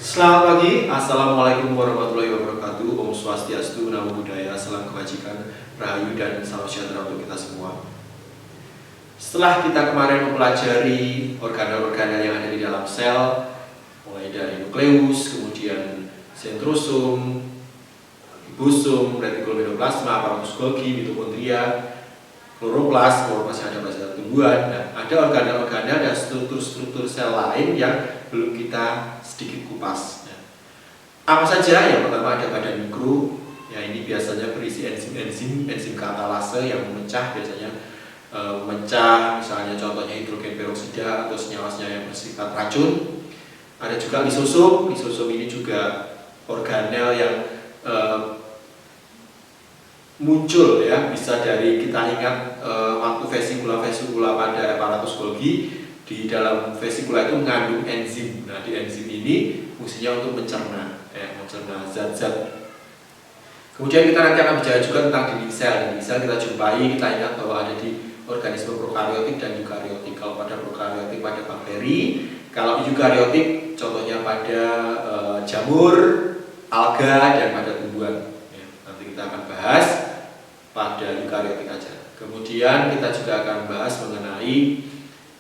Selamat pagi, Assalamualaikum warahmatullahi wabarakatuh. Om Swastiastu, Namo Buddhaya, salam kebajikan, rahayu dan salam sejahtera untuk kita semua. Setelah kita kemarin mempelajari organel-organel yang ada di dalam sel, mulai dari nukleus, kemudian sentrosum, ribosum, retikulum endoplasma, apparatus Golgi, mitokondria, kloroplas yang ada pada sel tumbuhan. Nah, ada organel-organel dan struktur-struktur sel lain yang belum kita sedikit kupas. Nah, apa saja? Yang pertama ada badan mikro, ya ini biasanya berisi enzim katalase yang memecah, biasanya memecah, misalnya contohnya hidrogen peroksida atau senyawa-senyawa yang bersifat racun. Ada juga lisosum. Lisosum ini juga organel yang muncul, ya, bisa dari kita ingat waktu vesikula pada apparatus Golgi. Di dalam vesikula itu mengandung enzim. Nah, di enzim ini fungsinya untuk mencerna zat-zat. Kemudian kita nanti akan bicara juga tentang dinding sel. Dinding sel kita jumpai, kita ingat bahwa ada di organisme prokariotik dan eukariotik. Kalau pada prokariotik pada bakteri, kalau eukariotik contohnya pada jamur, alga, dan pada tumbuhan. Ya, nanti kita akan bahas pada eukariotik aja. Kemudian kita juga akan bahas mengenai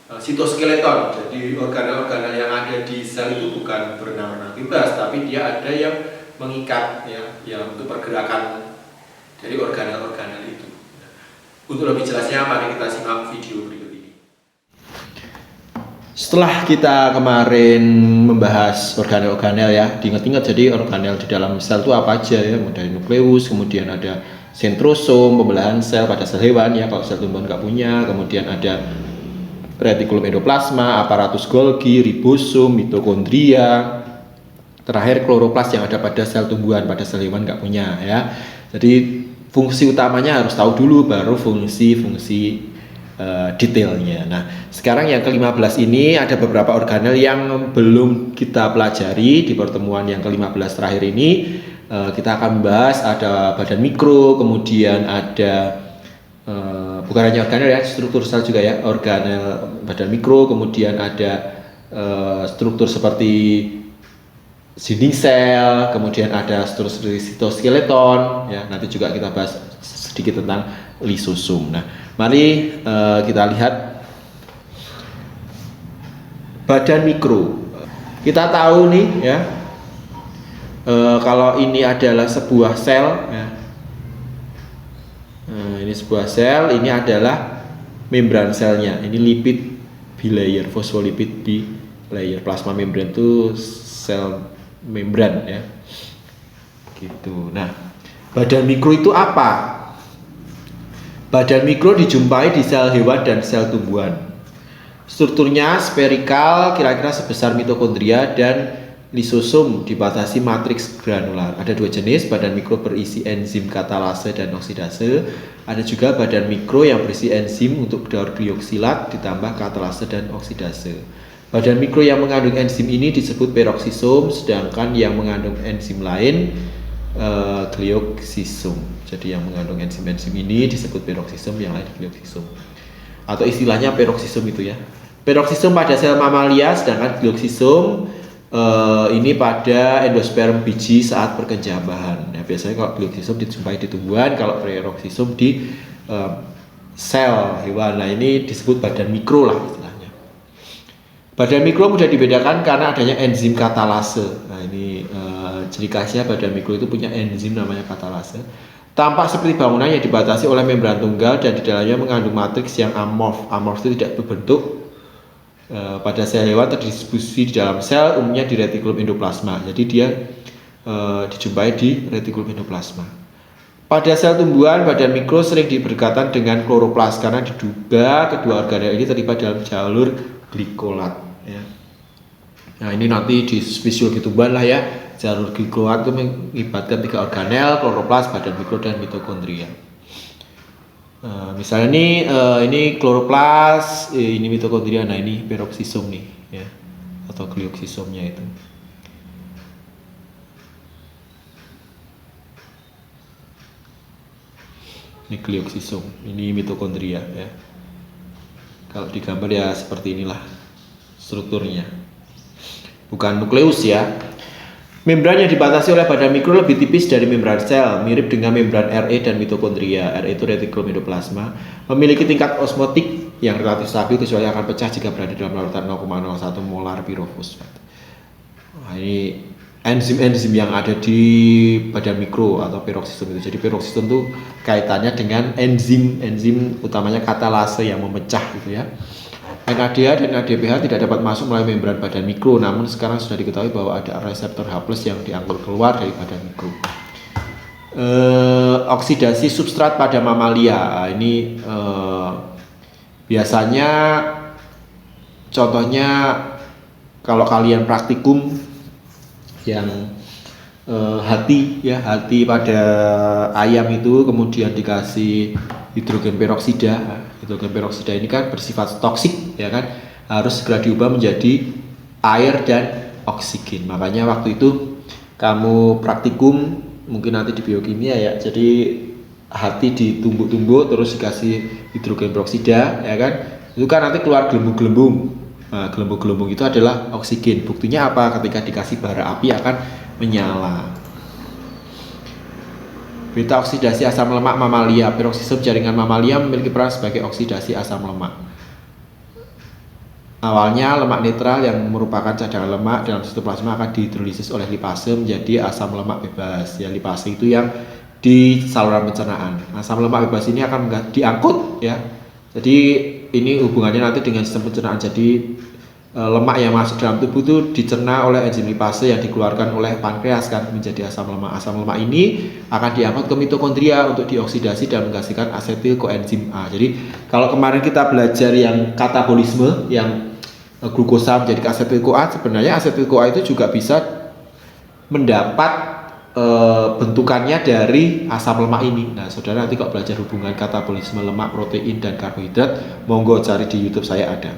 sitoskeleton. Jadi organel-organel yang ada di sel itu bukan berenang-renang bebas, tapi dia ada yang mengikat, ya untuk pergerakan dari organel-organel itu. Untuk lebih jelasnya, mari kita simak video berikut ini. Setelah kita kemarin membahas organel-organel, ya, diingat-ingat, jadi organel di dalam sel itu apa aja, ya, dari nukleus, kemudian ada sentrosum, pembelahan sel pada sel hewan, ya, kalau sel tumbuhan nggak punya, kemudian ada retikulum endoplasma, apparatus Golgi, ribosum, mitokondria, terakhir kloroplas yang ada pada sel tumbuhan, pada sel hewan nggak punya, ya. Jadi fungsi utamanya harus tahu dulu, baru fungsi-fungsi detailnya. Nah, sekarang yang ke-15 ini ada beberapa organel yang belum kita pelajari di pertemuan yang ke-15 terakhir ini. Kita akan membahas ada badan mikro, kemudian ada bukan hanya organel, ya, struktur sel juga, ya, organel badan mikro, kemudian ada struktur seperti dinding sel, kemudian ada struktur seperti sitoskeleton, ya, nanti juga kita bahas sedikit tentang lisosum. Nah, mari kita lihat badan mikro. Kita tahu nih, ya, kalau ini adalah sebuah sel, ya. Ini sebuah sel, ini adalah membran selnya. Ini lipid bilayer, fosfolipid bilayer. Plasma membran itu sel membran, ya. Gitu. Nah, badan mikro itu apa? Badan mikro dijumpai di sel hewan dan sel tumbuhan. Strukturnya sferikal, kira-kira sebesar mitokondria, dan lisosum dibatasi matriks granular. Ada dua jenis, badan mikro berisi enzim katalase dan oksidase. Ada juga badan mikro yang berisi enzim untuk berdaur glioksilat ditambah katalase dan oksidase. Badan mikro yang mengandung enzim ini disebut peroksisom, sedangkan yang mengandung enzim lain glioksisum. Jadi yang mengandung enzim-enzim ini disebut peroksisom, yang lain glioksisum. Atau istilahnya peroksisom itu, ya. Peroksisom pada sel mamalia, sedangkan glioksisum ini pada endosperm biji saat perkejambahan. Nah, biasanya kalau glioksisum dijumpai di tumbuhan, kalau peroksisum di sel hewan. Nah, ini disebut badan mikro lah istilahnya. Badan mikro mudah dibedakan karena adanya enzim katalase. Nah, ini ciri khasnya badan mikro itu punya enzim namanya katalase. Tampak seperti bangunan yang dibatasi oleh membran tunggal dan di dalamnya mengandung matriks yang amorf. Amorf itu tidak berbentuk. Pada sel hewan terdistribusi di dalam sel, umumnya di retikulum endoplasma. Jadi dia dijumpai di retikulum endoplasma. Pada sel tumbuhan, badan mikro sering diberdekatan dengan kloroplas karena diduga kedua organel ini terlibat dalam jalur glikolat, ya. Nah, ini nanti di fisiologi tumbuhan lah, ya. Jalur glikolat itu mengibatkan tiga organel, kloroplas, badan mikro, dan mitokondria. Misalnya ini kloroplas, ini mitokondria, nah ini peroksisom nih, ya, atau glioksisomnya itu. Ini glioksisom, ini mitokondria, ya. Kalau digambar ya seperti inilah strukturnya. Bukan nukleus, ya. Membran yang dibatasi oleh badan mikro lebih tipis dari membran sel, mirip dengan membran RE dan mitokondria. RE itu retikulum endoplasma, memiliki tingkat osmotik yang relatif stabil kecuali akan pecah jika berada dalam larutan 0,01 molar pirofosfat. Nah, ini enzim-enzim yang ada di badan mikro atau peroksisom itu. Jadi peroksisom itu kaitannya dengan enzim utamanya katalase yang memecah gitu ya. NADH dan NADPH tidak dapat masuk melalui membran badan mikro, namun sekarang sudah diketahui bahwa ada reseptor H+ yang diangkut keluar dari badan mikro. Oksidasi substrat pada mamalia, ini biasanya contohnya kalau kalian praktikum yang hati pada ayam itu kemudian dikasih hidrogen peroksida. Hidrogen peroksida ini kan bersifat toksik ya kan, harus segera diubah menjadi air dan oksigen. Makanya waktu itu kamu praktikum mungkin nanti di biokimia ya, jadi hati ditumbuk-tumbuk terus dikasih hidrogen peroksida ya kan, itu kan nanti keluar gelembung-gelembung. Nah, gelembung-gelembung itu adalah oksigen. Buktinya apa? Ketika dikasih bara api akan menyala. Beta oksidasi asam lemak mamalia. Peroksisom jaringan mamalia memiliki peran sebagai oksidasi asam lemak. Awalnya lemak netral yang merupakan cadangan lemak dalam sitoplasma akan dihidrolisis oleh lipase menjadi asam lemak bebas. Ya, lipase itu yang di saluran pencernaan. Asam lemak bebas ini akan diangkut ya. Jadi ini hubungannya nanti dengan sistem pencernaan. Jadi lemak yang masuk dalam tubuh itu dicerna oleh enzim lipase yang dikeluarkan oleh pankreas kan menjadi asam lemak. Asam lemak ini akan diangkut ke mitokondria untuk dioksidasi dan menghasilkan asetil koenzim A. Jadi kalau kemarin kita belajar yang katabolisme yang glukosa menjadi asetil CoA, sebenarnya asetil CoA itu juga bisa mendapat bentukannya dari asam lemak ini. Nah, saudara nanti kalau belajar hubungan katabolisme lemak, protein dan karbohidrat, monggo cari di YouTube saya ada.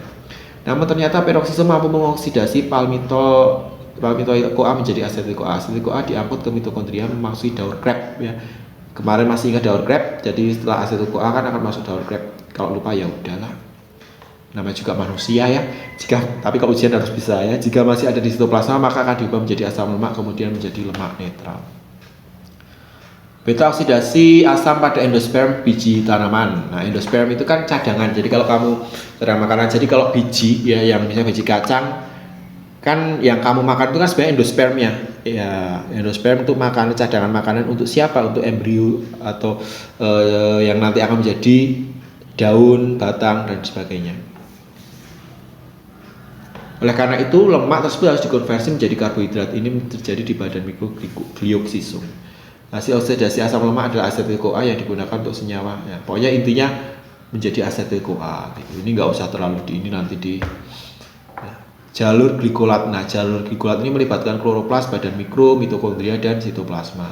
Namun ternyata peroksisom mampu mengoksidasi palmitoid CoA menjadi asetil CoA. Asetil CoA diangkut ke mitokondria memasuki daur Krebs ya. Kemarin masih ingat daur Krebs, jadi setelah asetil CoA kan akan masuk daur Krebs. Kalau lupa ya udahlah. Namanya juga manusia ya. Tapi kalau ujian harus bisa ya. Jika masih ada di sitoplasma maka akan diubah menjadi asam lemak kemudian menjadi lemak netral. Beta oksidasi asam pada endosperm biji tanaman. Nah, endosperm itu kan cadangan. Jadi kalau kamu cadangan makanan, jadi kalau biji ya yang misalnya biji kacang kan yang kamu makan itu kan sebenarnya endospermnya. Ya, endosperm itu makanan cadangan makanan untuk siapa? Untuk embrio atau yang nanti akan menjadi daun, batang dan sebagainya. Oleh karena itu lemak tersebut harus dikonversi menjadi karbohidrat. Ini terjadi di badan mikrogliokosum. Hasil oksidasi asam lemak adalah asetil CoA yang digunakan untuk senyawa. Ya, pokoknya intinya menjadi asetil CoA. Gitu. Ini nggak usah terlalu ini nanti di ya. Jalur glikolat. Nah, jalur glikolat ini melibatkan kloroplas, badan mikro, mitokondria dan sitoplasma.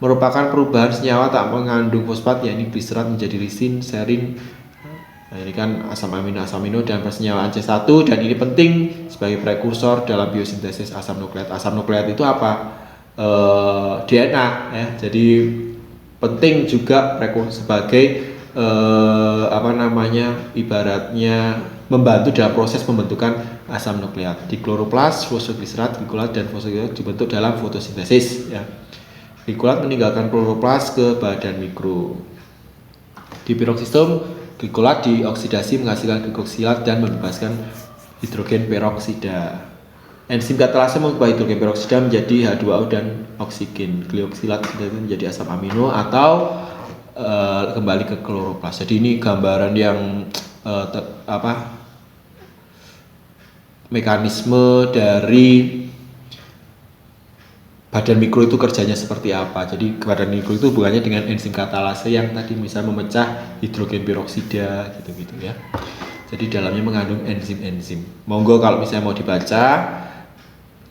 Merupakan perubahan senyawa tak mengandung fosfat, yakni gliserat menjadi lisin, serin. Nah, ini kan asam amino dan persenyawaan C1 dan ini penting sebagai prekursor dalam biosintesis asam nukleat. Asam nukleat itu apa? DNA ya. Jadi penting juga sebagai ibaratnya membantu dalam proses pembentukan asam nukleat. Di kloroplas, fosfoglisrat, glikolat dan fosfoglisrat dibentuk dalam fotosintesis ya. Glikolat meninggalkan kloroplas ke badan mikro. Di peroksisom, glikolat dioksidasi menghasilkan glikoksilat dan membebaskan hidrogen peroksida. Enzim katalase mengubah hidrogen peroksida menjadi H2O dan oksigen. Glikoksilat menjadi asam amino atau kembali ke kloroplas. Jadi ini gambaran yang mekanisme dari badan mikro itu kerjanya seperti apa. Jadi badan mikro itu hubungannya dengan enzim katalase yang tadi misalnya memecah hidrogen peroksida gitu-gitu ya. Jadi dalamnya mengandung enzim-enzim. Monggo kalau misalnya mau dibaca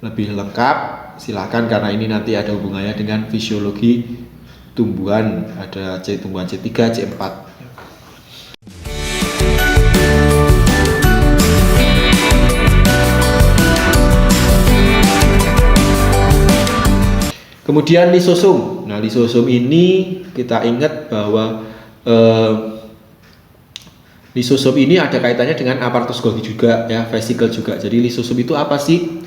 lebih lengkap silahkan, karena ini nanti ada hubungannya dengan fisiologi tumbuhan, ada tumbuhan C3, C4. Kemudian lisosom. Nah, lisosom ini kita ingat bahwa lisosom ini ada kaitannya dengan aparatus Golgi juga ya, vesikel juga. Jadi lisosom itu apa sih?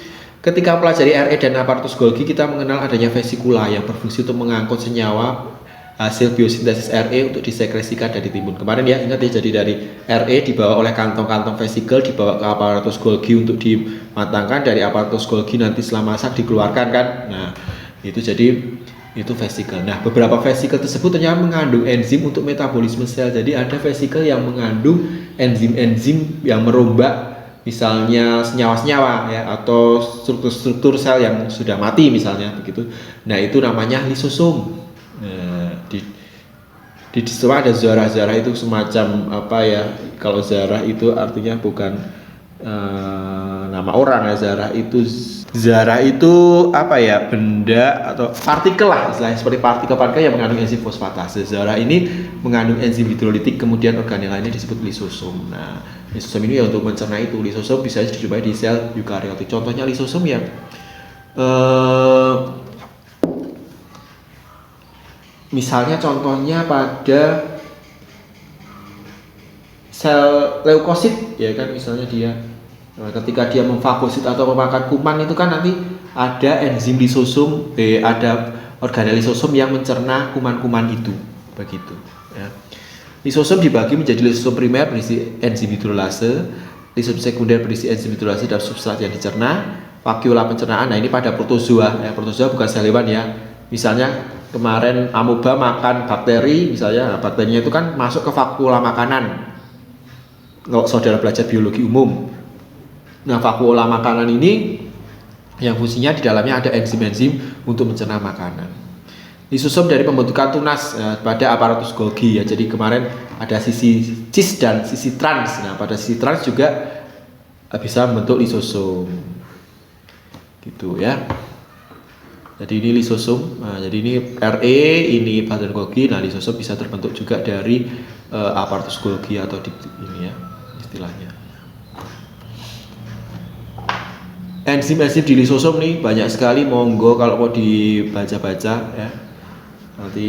Ketika pelajari RE dan aparatus Golgi, kita mengenal adanya vesikula yang berfungsi untuk mengangkut senyawa hasil biosintesis RE untuk disekresikan dari timbun. Kemarin ya, ingat ya, jadi dari RE dibawa oleh kantong-kantong vesikel, dibawa ke aparatus Golgi untuk dimatangkan, dari aparatus Golgi nanti setelah masak dikeluarkan kan. Nah, itu jadi itu vesikel. Nah, beberapa vesikel tersebut ternyata mengandung enzim untuk metabolisme sel. Jadi ada vesikel yang mengandung enzim-enzim yang merombak misalnya senyawa-senyawa ya, atau struktur-struktur sel yang sudah mati misalnya begitu. Nah, itu namanya lisosom. Nah, di situ ada zarah-zarah, itu semacam apa ya, kalau zarah itu artinya bukan nama orang ya, zarah itu apa ya, benda atau partikel lah istilahnya, seperti partikel-partikel yang mengandung enzim fosfatase. Zarah ini mengandung enzim hidrolitik, kemudian organel lainnya disebut lisosom. Nah, lisosom ini ya untuk mencerna itu. Lisosom bisa dijumpai di sel eukariotik. Contohnya lisosom ya, misalnya contohnya pada sel leukosit ya kan, misalnya dia ketika dia memfagosit atau memakan kuman itu kan nanti ada enzim lisosom, ada organel lisosom yang mencerna kuman-kuman itu begitu ya. Lisosom dibagi menjadi lisosom primer berisi enzim hidrolase, lisosom sekunder berisi enzim hidrolase dan substrat yang dicerna, vakuola pencernaan. Nah, ini pada protozoa ya, protozoa bukan sel hewan ya. Misalnya kemarin amoeba makan bakteri misalnya, nah, bakterinya itu kan masuk ke vakuola makanan. Kalau saudara belajar biologi umum, nah vakuola makanan ini yang fungsinya di dalamnya ada enzim-enzim untuk mencerna makanan. Lisosom dari pembentukan tunas pada aparatus Golgi ya. Jadi kemarin ada sisi cis dan sisi trans. Nah, pada sisi trans juga bisa membentuk lisosom. Gitu ya. Jadi ini lisosom. Nah, jadi ini RE, ini badan Golgi. Nah, lisosom bisa terbentuk juga dari aparatus Golgi atau ini ya istilahnya. Enzim-enzim di lisosom nih banyak sekali, monggo kalau mau dibaca-baca ya. Nanti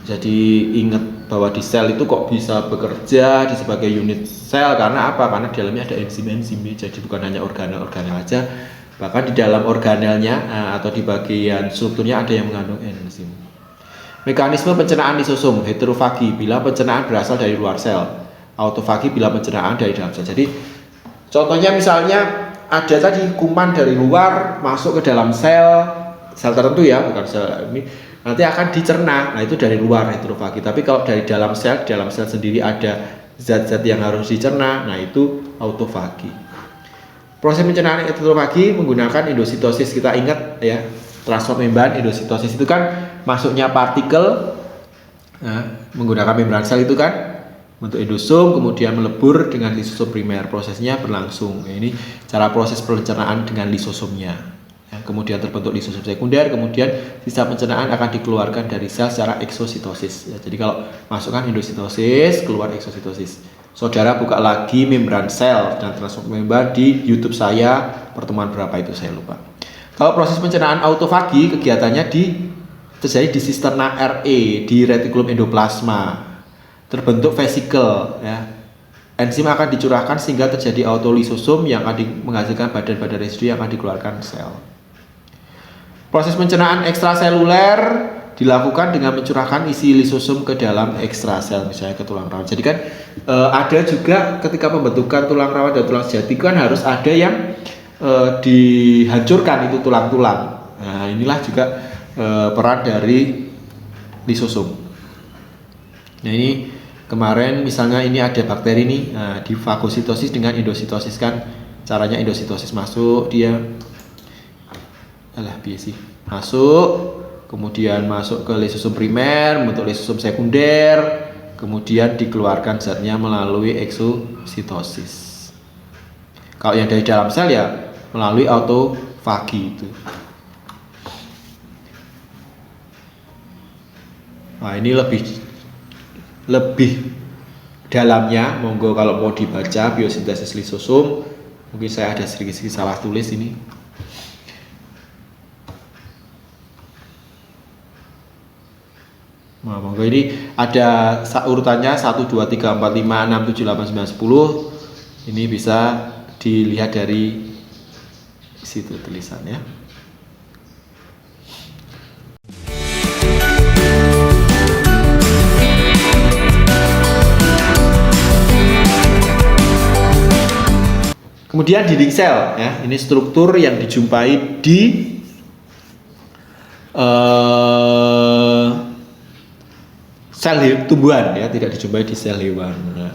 jadi ingat bahwa di sel itu kok bisa bekerja di sebagai unit sel, karena apa? Karena di dalamnya ada enzim-enzim. Jadi bukan hanya organel-organel aja, bahkan di dalam organelnya atau di bagian strukturnya ada yang mengandung enzim. Mekanisme pencernaan lisosom: heterofagi bila pencernaan berasal dari luar sel, autofagi bila pencernaan dari dalam sel. Jadi contohnya misalnya ada tadi kuman dari luar masuk ke dalam sel tertentu ya, bukan sel ini, nanti akan dicerna. Nah, itu dari luar heterofagi. Tapi kalau dari dalam sel sendiri ada zat-zat yang harus dicerna, nah itu autofagi. Proses pencernaan heterofagi menggunakan endositosis. Kita ingat ya, transport membran endositosis itu kan masuknya partikel menggunakan membran sel itu kan bentuk endosom, kemudian melebur dengan lisosom primer. Prosesnya berlangsung. Ini cara proses pencernaan dengan lisosomnya. Ya, kemudian terbentuk lisosom sekunder, kemudian sisa pencernaan akan dikeluarkan dari sel secara eksositosis. Ya, jadi kalau masukkan endositosis, keluar eksositosis. Saudara buka lagi membran sel dan transport membran di YouTube saya, pertemuan berapa itu saya lupa. Kalau proses pencernaan autofagi, kegiatannya terjadi di sisterna RE, di retikulum endoplasma. Terbentuk vesikel ya. Enzim akan dicurahkan sehingga terjadi autolisosom yang akan menghasilkan badan-badan residu yang akan dikeluarkan sel. Proses pencernaan ekstraseluler dilakukan dengan mencurahkan isi lisosom ke dalam ekstrasel, misalnya ke tulang rawan. Jadi kan ada juga ketika pembentukan tulang rawan dan tulang sejati kan harus ada yang dihancurkan itu tulang-tulang. Nah, inilah juga peran dari lisosom. Nah, ini kemarin misalnya ini ada bakteri nih, di fagositosis dengan endositosis kan, caranya endositosis masuk dia masuk, kemudian masuk ke lisosom primer, membentuk lisosom sekunder, kemudian dikeluarkan zatnya melalui eksositosis. Kalau yang dari dalam sel ya melalui autofagi itu. Nah, ini lebih dalamnya, monggo kalau mau dibaca biosintesis lisosom. Mungkin saya ada sedikit salah tulis ini. Nah, monggo ini ada urutannya 1, 2, 3, 4, 5, 6, 7, 8, 9, 10. Ini bisa dilihat dari Di situ tulisannya. Kemudian dinding sel, ya, ini struktur yang dijumpai di sel tumbuhan, ya, tidak dijumpai di sel hewan. Nah,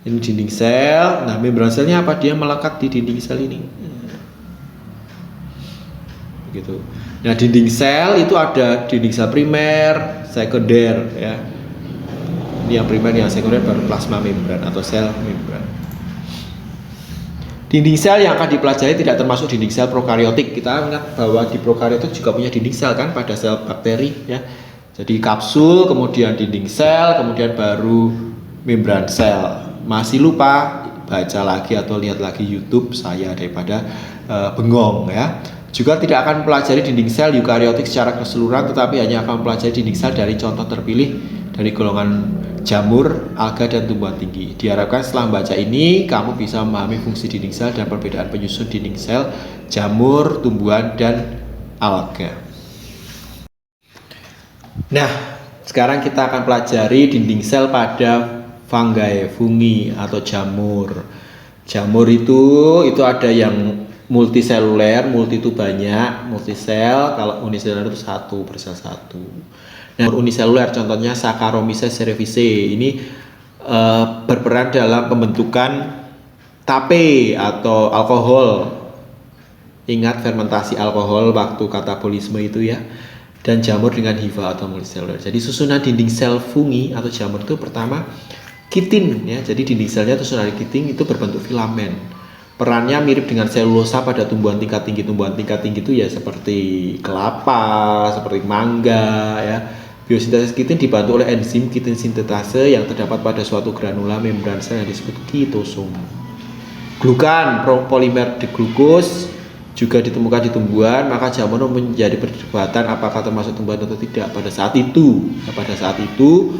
ini dinding sel. Nah, membran selnya apa? Dia melekat di dinding sel ini. Begitu. Nah, dinding sel itu ada dinding sel primer, sekunder, ya. Ini yang primer, yang sekunder baru plasma membran atau sel membran. Dinding sel yang akan dipelajari tidak termasuk dinding sel prokariotik. Kita ingat bahwa di prokariotik juga punya dinding sel kan pada sel bakteri, ya. Jadi kapsul, kemudian dinding sel, kemudian baru membran sel. Masih lupa, baca lagi atau lihat lagi YouTube saya daripada bengong, ya. Juga tidak akan mempelajari dinding sel eukariotik secara keseluruhan, tetapi hanya akan mempelajari dinding sel dari contoh terpilih dari golongan jamur, alga, dan tumbuhan tinggi. Diharapkan setelah membaca ini, kamu bisa memahami fungsi dinding sel dan perbedaan penyusun dinding sel, jamur, tumbuhan, dan alga. Nah, sekarang kita akan pelajari dinding sel pada fungi atau jamur. Jamur itu ada yang multiseluler, multi itu banyak, multisel, kalau uniseluler itu satu, bersel satu. Nah, uniseluler contohnya Saccharomyces cerevisiae ini berperan dalam pembentukan tape atau alkohol. Ingat fermentasi alkohol waktu katabolisme itu, ya. Dan jamur dengan hifa atau multiseluler. Jadi susunan dinding sel fungi atau jamur itu pertama kitin, ya. Jadi dinding selnya itu susunan kitin itu berbentuk filamen. Perannya mirip dengan selulosa pada tumbuhan tingkat tinggi. Tumbuhan tingkat tinggi itu ya seperti kelapa, seperti mangga, ya. Biosintesis kitin dibantu oleh enzim kitin sintetase yang terdapat pada suatu granula membran sel yang disebut kitosom. Glukan, polimer deglukos juga ditemukan di tumbuhan, maka jamur menjadi perdebatan apakah termasuk tumbuhan atau tidak pada saat itu. Nah, pada saat itu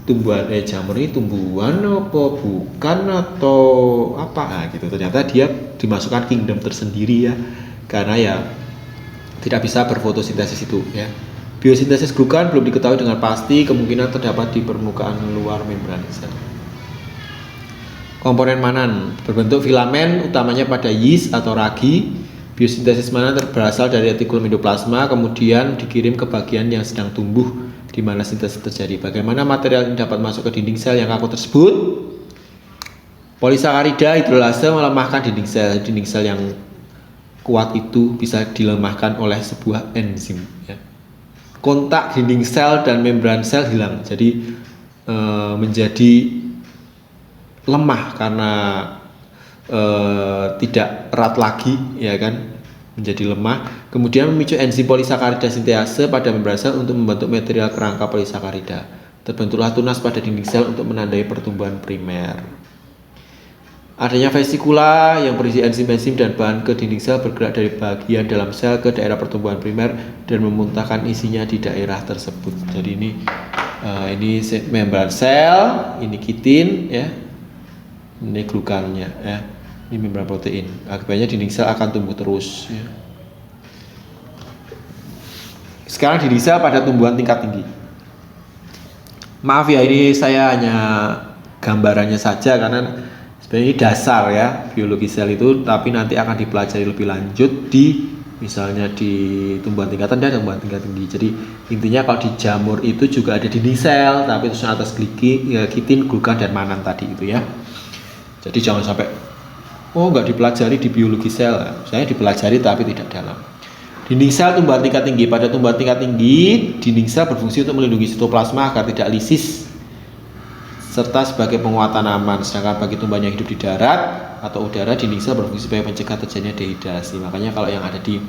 tumbuhan jamur ini tumbuhan apa bukan atau apa? Nah, gitu. Ternyata dia dimasukkan kingdom tersendiri, ya, karena ya tidak bisa berfotosintesis itu, ya. Biosintesis glukan belum diketahui dengan pasti, kemungkinan terdapat di permukaan luar membran sel. Komponen Manan berbentuk filamen utamanya pada yeast atau ragi. Biosintesis Manan berasal dari retikulum endoplasma, kemudian dikirim ke bagian yang sedang tumbuh di mana sintesis terjadi. Bagaimana material ini dapat masuk ke dinding sel yang kaku tersebut? Polisakarida hidrolase melemahkan dinding sel. Dinding sel yang kuat itu bisa dilemahkan oleh sebuah enzim, ya. Kontak dinding sel dan membran sel hilang, jadi menjadi lemah karena tidak erat lagi, ya kan, menjadi lemah. Kemudian memicu enzim polisakarida sintase pada membran sel untuk membentuk material kerangka polisakarida. Terbentuklah tunas pada dinding sel untuk menandai pertumbuhan primer. Adanya vesikula yang berisi enzim-enzim dan bahan ke dinding sel bergerak dari bagian dalam sel ke daerah pertumbuhan primer dan memuntahkan isinya di daerah tersebut. Jadi ini membran sel, ini kitin, ya. Ini glukannya, ya. Ini membran protein. Akibatnya dinding sel akan tumbuh terus, ya. Sekarang dinding sel pada tumbuhan tingkat tinggi. Maaf ya, ini saya hanya gambarannya saja karena sebenarnya ini dasar, ya, biologi sel itu, tapi nanti akan dipelajari lebih lanjut di misalnya di tumbuhan tingkat rendah dan tumbuhan tingkat tinggi. Jadi intinya kalau di jamur itu juga ada dinding sel, tapi itu atas kitin, glukan, dan manan tadi itu, ya. Jadi jangan sampai nggak dipelajari di biologi sel. Saya dipelajari tapi tidak dalam. Dinding sel tumbuhan tingkat tinggi. Pada tumbuhan tingkat tinggi, dinding sel berfungsi untuk melindungi sitoplasma agar tidak lisis serta sebagai penguat tanaman. Sedangkan bagi tumbuhan yang hidup di darat atau udara, dinding sel berfungsi sebagai pencegah terjadinya dehidrasi. Makanya kalau yang ada di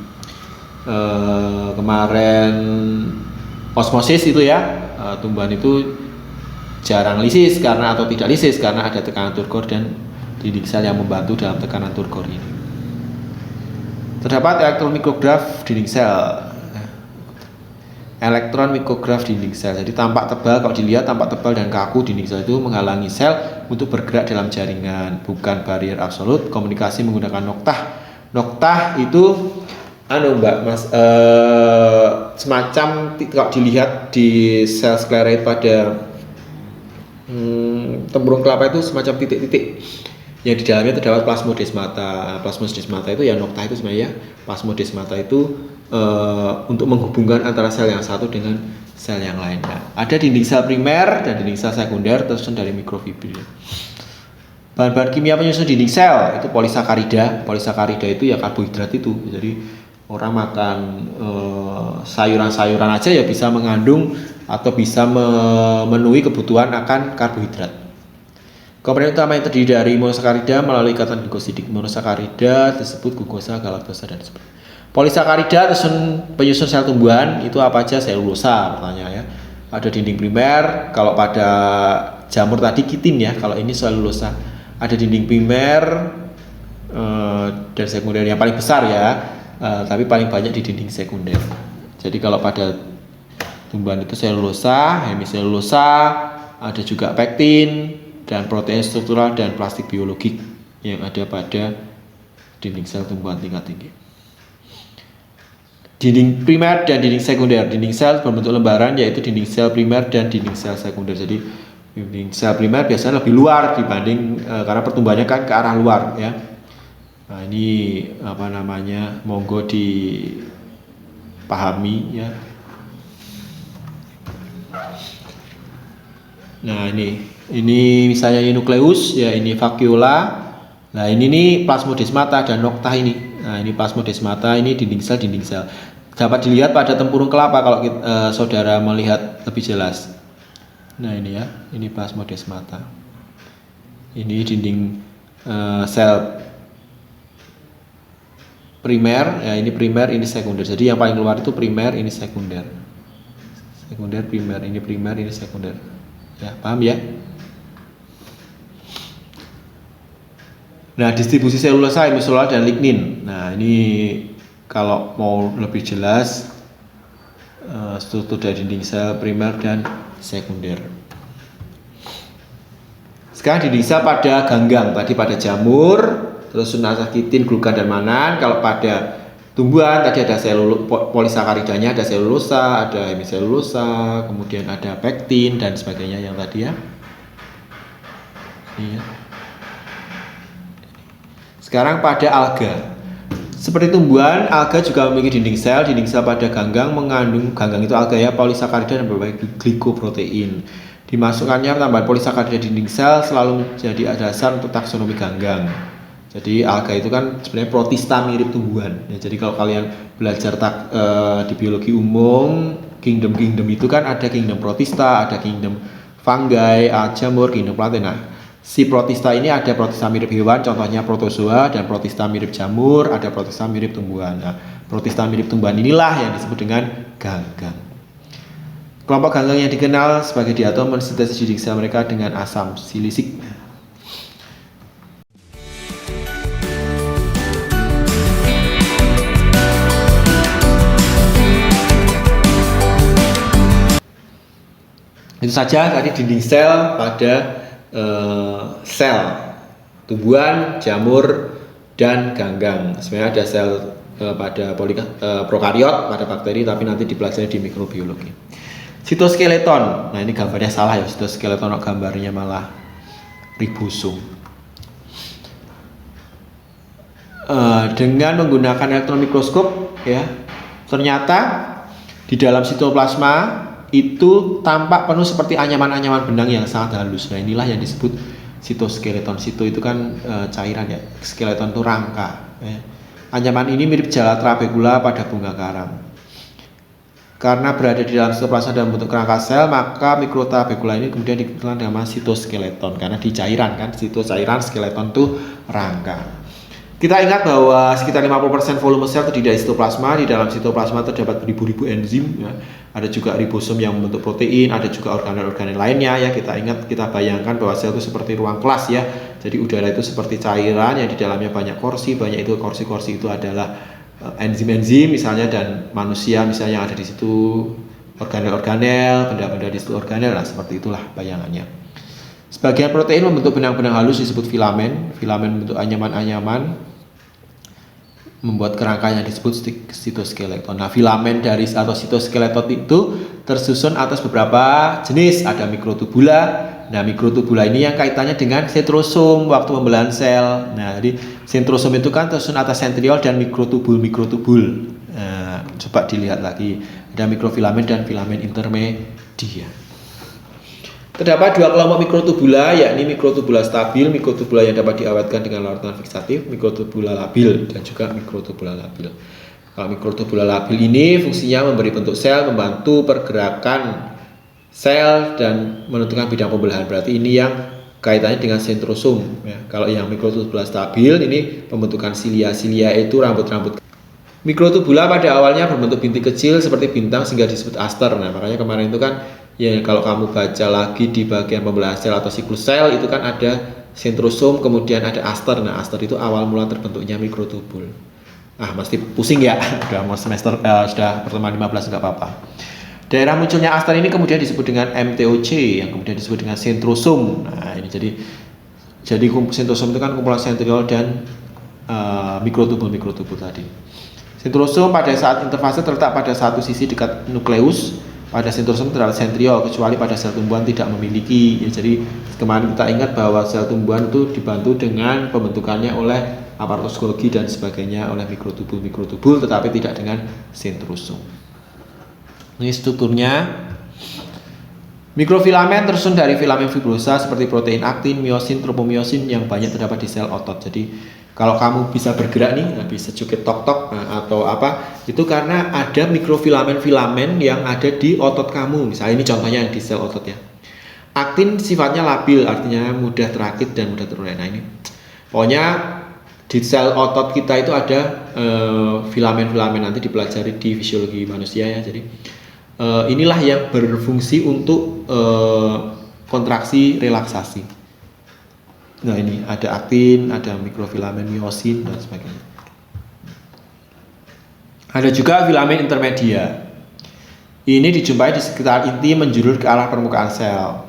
kemarin osmosis itu, ya, tumbuhan itu jarang lisis karena atau tidak lisis karena ada tekanan turgor dan dinding sel yang membantu dalam tekanan turgor ini. Terdapat elektron mikrograf dinding sel. Elektron mikrograf dinding sel. Jadi tampak tebal, kalau dilihat tampak tebal dan kaku. Dinding sel itu menghalangi sel untuk bergerak dalam jaringan, bukan barier absolut. Komunikasi menggunakan noktah. Noktah itu Mbak Mas, semacam kalau dilihat di sel skleroid pada tempurung kelapa itu semacam titik-titik yang di dalamnya terdapat plasmodesmata. Plasmodesmata itu ya noktah itu sebenarnya plasmodesmata itu untuk menghubungkan antara sel yang satu dengan sel yang lainnya. Ada dinding sel primer dan dinding sel sekunder tersusun dari mikrofibril. Bahan-bahan kimia penyusun dinding sel itu polisakarida. Polisakarida itu ya karbohidrat itu. Jadi orang makan sayuran-sayuran aja ya bisa mengandung atau bisa memenuhi kebutuhan akan karbohidrat. Komponen utama yang terdiri dari monosakarida melalui ikatan glikosidik. Monosakarida disebut glukosa, galaktosa, dan sebagainya. Polisakarida penyusun sel tumbuhan itu apa aja? Selulosa pertanyaan ya. Ada dinding primer, kalau pada jamur tadi kitin ya, kalau ini selulosa. Ada dinding primer dan sekunder yang paling besar ya, tapi paling banyak di dinding sekunder. Jadi kalau pada tumbuhan itu selulosa, hemiselulosa, ada juga pektin dan protein struktural dan plastik biologik yang ada pada dinding sel tumbuhan tingkat tinggi. Dinding primer dan dinding sekunder. Dinding sel berbentuk lembaran yaitu dinding sel primer dan dinding sel sekunder. Jadi dinding sel primer biasanya lebih luar dibanding karena pertumbuhannya kan ke arah luar ya. Nah, ini apa namanya? Monggo dipahami ya. Nah, ini misalnya ini nukleus ya, ini vakuola. Nah, ini nih plasmodesmata dan noktah ini. Nah, ini plasmodesmata, ini dinding sel. Dapat dilihat pada tempurung kelapa kalau saudara melihat lebih jelas. Nah, ini ya, ini plasmodesmata. Ini dinding sel primer, ya ini primer, ini sekunder. Jadi yang paling keluar itu primer, ini sekunder. Sekunder, primer, ini sekunder. Ya, paham ya? Nah, distribusi selulosa, hemisola, dan lignin. Nah, ini kalau mau lebih jelas struktur dari dinding sel primer dan sekunder. Sekarang dinding sel pada ganggang, tadi pada jamur, terus sunasakitin, glukan, dan manan. Kalau pada tumbuhan tadi ada polisakaridanya, ada selulosa, ada hemiselulosa, kemudian ada pektin dan sebagainya yang tadi ya. Iya. Sekarang pada alga. Seperti tumbuhan, alga juga memiliki dinding sel. Dinding sel pada ganggang mengandung, ganggang itu alga ya, polisakarida dan berbagai glikoprotein. Dimasukkannya tambahan polisakarida dinding sel selalu menjadi dasar untuk taksonomi ganggang. Jadi alga itu kan sebenarnya protista mirip tumbuhan. Ya, jadi kalau kalian belajar di biologi umum, kingdom itu kan ada kingdom protista, ada kingdom fungi, jamur, kingdom plantae. Nah, si protista ini ada protista mirip hewan, contohnya protozoa, dan protista mirip jamur, ada protista mirip tumbuhan. Nah, protista mirip tumbuhan inilah yang disebut dengan ganggang. Kelompok ganggang yang dikenal sebagai diatom mensintesis dinding sel mereka dengan asam silisik. Itu saja tadi dinding sel pada sel tumbuhan, jamur, dan ganggang. Sebenarnya ada sel pada prokariot, pada bakteri, tapi nanti dipelajari di mikrobiologi. Sitoskeleton. Nah, ini gambarnya salah ya, sitoskeleton gambarnya malah ribosom. Dengan menggunakan elektron mikroskop ya, ternyata di dalam sitoplasma itu tampak penuh seperti anyaman-anyaman benang yang sangat halus. Nah, inilah yang disebut sitoskeleton. Sito itu kan cairan ya, skeleton itu rangka ya. Anyaman ini mirip jala trabekula pada bunga karang. Karena berada di dalam sitoplasma dalam bentuk kerangka sel, maka mikrotrabekula ini kemudian dikenal dengan sitoskeleton karena di cairan kan, cairan, skeleton itu rangka. Kita ingat bahwa sekitar 50% volume sel terdiri dari sitoplasma. Di dalam sitoplasma terdapat beribu-ribu enzim ya. Ada juga ribosom yang membentuk protein, ada juga organel-organel lainnya ya. Kita ingat, kita bayangkan bahwa sel itu seperti ruang kelas ya. Jadi udara itu seperti cairan yang di dalamnya banyak kursi, banyak itu kursi-kursi itu adalah enzim-enzim misalnya, dan manusia misalnya yang ada di situ organel-organel, benda-benda di situ organel. Nah, seperti itulah bayangannya. Sebagian protein membentuk benang-benang halus disebut filamen. Filamen membentuk anyaman-anyaman. membuat kerangka yang disebut sitoskeleton. Nah, filamen dari atau sitoskeleton itu tersusun atas beberapa jenis. Ada mikrotubula. Nah, mikrotubula ini yang kaitannya dengan sentrosom waktu pembelahan sel. Nah, jadi sentrosom itu kan tersusun atas sentriol dan mikrotubul. Nah, coba dilihat lagi. Ada mikrofilamen dan filamen intermedia. Terdapat dua kelompok mikrotubula, yakni mikrotubula stabil, mikrotubula yang dapat diawetkan dengan larutan fiksatif, mikrotubula labil, dan juga mikrotubula labil. Kalau mikrotubula labil ini fungsinya memberi bentuk sel, membantu pergerakan sel, dan menentukan bidang pembelahan. Berarti ini yang kaitannya dengan sentrosom. Ya. Kalau yang mikrotubula stabil ini pembentukan silia. Silia itu rambut-rambut. Mikrotubula pada awalnya berbentuk bintik kecil seperti bintang sehingga disebut aster. Nah, makanya kemarin itu kan ya kalau kamu baca lagi di bagian pembelahan sel atau siklus sel itu kan ada sentrosom, kemudian ada aster. Nah, aster itu awal mula terbentuknya mikrotubul. Mesti pusing ya. Udah mau semester sudah pertemuan 15 enggak apa-apa. Daerah munculnya aster ini kemudian disebut dengan MTOC yang kemudian disebut dengan sentrosom. Nah, ini jadi sentrosom itu kan kumpulan sentriol dan mikrotubul tadi. Sentrosom pada saat interfase terletak pada satu sisi dekat nukleus. Pada sentrosom terdapat sentriol, kecuali pada sel tumbuhan tidak memiliki. Ya, jadi kemarin kita ingat bahwa sel tumbuhan itu dibantu dengan pembentukannya oleh aparatus Golgi dan sebagainya oleh mikrotubul, tetapi tidak dengan sentrosom. Ini strukturnya. Mikrofilamen tersusun dari filamen fibrosa seperti protein aktin, miosin, tropomiosin yang banyak terdapat di sel otot. Jadi kalau kamu bisa bergerak nih, bisa joget tok-tok atau apa, itu karena ada mikrofilamen-filamen yang ada di otot kamu. Misalnya ini contohnya yang di sel otot ya. Aktin sifatnya labil, artinya mudah terakit dan mudah terurai. Nah ini, pokoknya di sel otot kita itu ada filamen-filamen, nanti dipelajari di fisiologi manusia ya. Jadi inilah yang berfungsi untuk kontraksi relaksasi. Nah ini ada aktin, ada mikrofilamen miosin dan sebagainya. Ada juga filamen intermedia. Ini dijumpai di sekitar inti menjulur ke arah permukaan sel.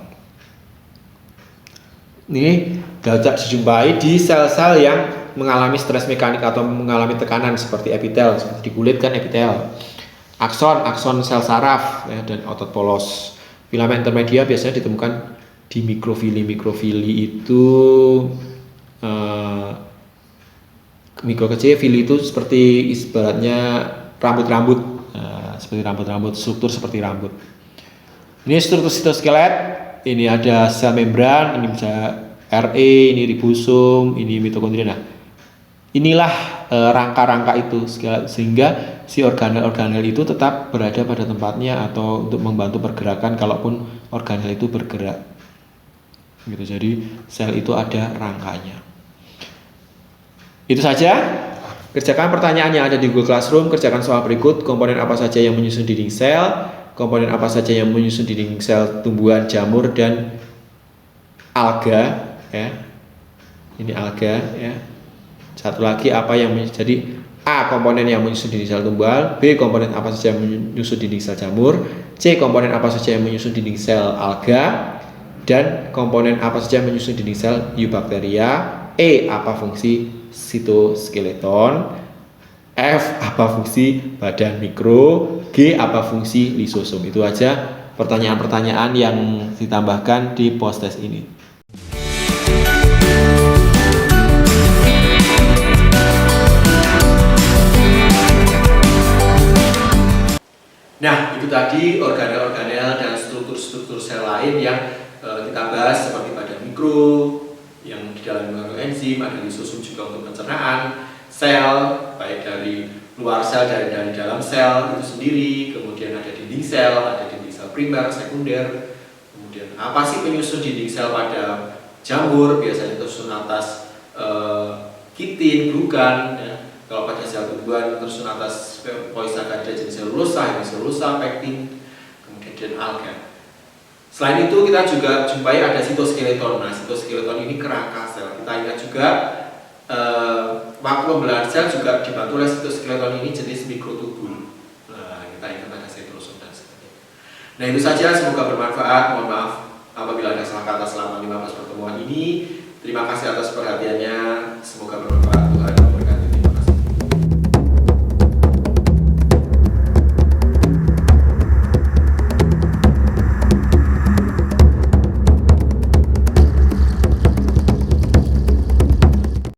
Ini dapat dijumpai di sel-sel yang mengalami stres mekanik atau mengalami tekanan seperti epitel, seperti di kulit kan epitel. Akson sel saraf ya, dan otot polos. Filamen intermedia biasanya ditemukan di mikrofili itu mikro kecil. Fili itu seperti ibaratnya rambut-rambut, seperti rambut-rambut, struktur seperti rambut. Ini struktur sitoskelet. Ini ada sel membran, ini bisa RE, ini ribosom, ini mitokondria. Nah, inilah rangka-rangka itu sehingga si organel-organel itu tetap berada pada tempatnya atau untuk membantu pergerakan kalaupun organel itu bergerak. Gitu. Jadi sel itu ada rangkanya. Itu saja. Kerjakan pertanyaan yang ada di Google Classroom. Kerjakan soal berikut. Komponen apa saja yang menyusun dinding sel? Komponen apa saja yang menyusun dinding sel tumbuhan, jamur, dan alga? Ya. Ini alga. Ya. Satu lagi apa yang jadi A. Komponen yang menyusun dinding sel tumbuhan. B. Komponen apa saja yang menyusun dinding sel jamur. C. Komponen apa saja yang menyusun dinding sel alga. Dan komponen apa saja yang menyusun dinding sel eubakteria. E. Apa fungsi sitoskeleton. F. Apa fungsi badan mikro. G. Apa fungsi lisosom. Itu aja pertanyaan-pertanyaan yang ditambahkan di post test ini. Nah, itu tadi organel-organel dan struktur-struktur sel lain yang kita bahas seperti badan mikro yang di dalam mengandung enzim, ada lisosom juga untuk pencernaan sel, baik dari luar sel dari dalam sel itu sendiri, kemudian ada dinding sel primer, sekunder, kemudian apa sih penyusun dinding sel pada jamur, biasanya tersusun atas kitin, glukan, ya. Kalau pada sel tumbuhan tersusun atas polisacharida jenis selulosa, pektin, kemudian dan alga. Selain itu kita juga jumpai ada sitoskeleton. Nah, sitoskeleton ini kerangka sel. Kita ingat juga waktu pembelahan sel juga dibantu oleh sitoskeleton ini jenis mikrotubul. Nah, kita ingat ada sentrosom dan sebagainya. Nah, itu saja, semoga bermanfaat. Mohon maaf apabila ada salah kata selama 15 pertemuan ini. Terima kasih atas perhatiannya. Semoga bermanfaat.